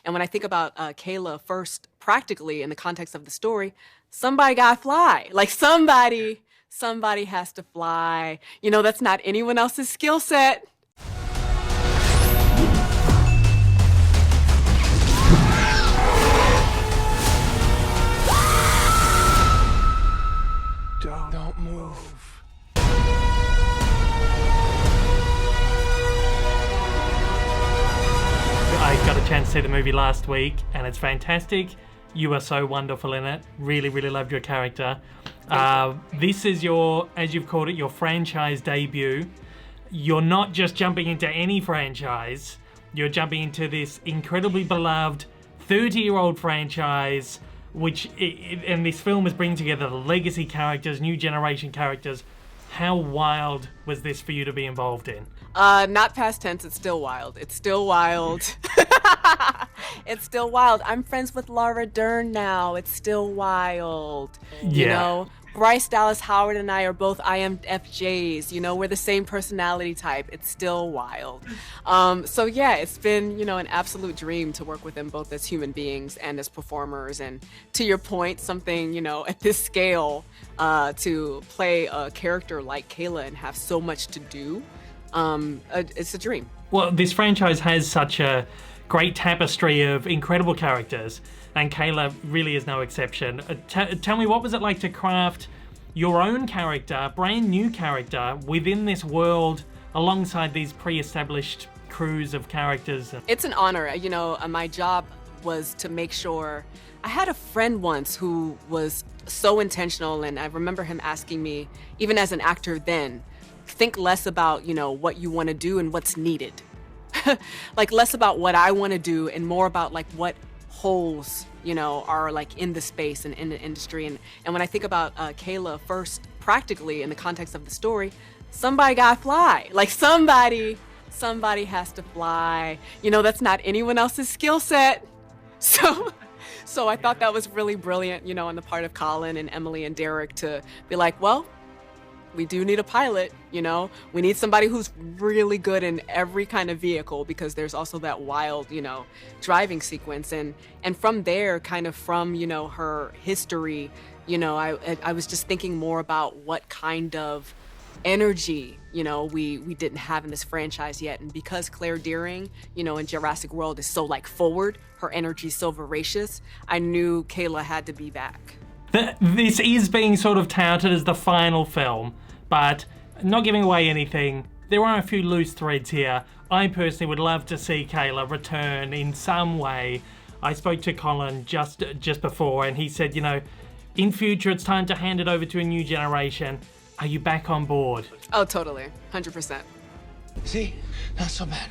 And when I think about Kayla first, practically in the context of the story, somebody got to fly. Like somebody has to fly. You know, that's not anyone else's skill set. Don't move. I got a chance to see the movie last week, and it's fantastic. You are so wonderful in it. Really, really loved your character. This is your, as you've called it, your franchise debut. You're not just jumping into any franchise. You're jumping into this incredibly beloved 30-year-old franchise, and this film is bringing together the legacy characters, new generation characters. How wild was this for you to be involved in? Not past tense, it's still wild. It's still wild. It's still wild. I'm friends with Laura Dern now. It's still wild. Yeah. You know, Bryce Dallas Howard and I are both INFJs. You know, we're the same personality type. It's still wild. So yeah, it's been, you know, an absolute dream to work with them both as human beings and as performers. And to your point, something, you know, at this scale, to play a character like Kayla and have so much to do, it's a dream. Well, this franchise has such a great tapestry of incredible characters, and Kayla really is no exception. Tell me, what was it like to craft your own character, brand new character, within this world alongside these pre-established crews of characters? It's an honor. You know, my job was to make sure. I had a friend once who was so intentional, and I remember him asking me, even as an actor then, think less about, you know, what you want to do and what's needed. Like less about what I want to do and more about like what holes, you know, are like in the space and in the industry. And when I think about Kayla first, practically in the context of the story, somebody got to fly. Like somebody has to fly. You know, that's not anyone else's skill set. So I thought that was really brilliant, you know, on the part of Colin and Emily and Derek to be like, well, we do need a pilot, you know? We need somebody who's really good in every kind of vehicle, because there's also that wild, you know, driving sequence. And from there, kind of from, you know, her history, you know, I was just thinking more about what kind of energy, you know, we didn't have in this franchise yet. And because Claire Dearing, you know, in Jurassic World is so like forward, her energy is so voracious, I knew Kayla had to be back. This is being sort of touted as the final film, but not giving away anything. There are a few loose threads here. I personally would love to see Kayla return in some way. I spoke to Colin just before, and he said, you know, in future it's time to hand it over to a new generation. Are you back on board? Oh, totally. 100%. See? Not so bad.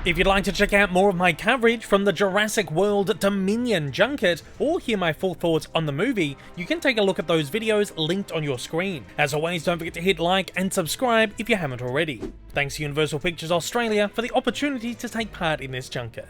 If you'd like to check out more of my coverage from the Jurassic World Dominion junket, or hear my full thoughts on the movie, you can take a look at those videos linked on your screen. As always, don't forget to hit like and subscribe if you haven't already. Thanks to Universal Pictures Australia for the opportunity to take part in this junket.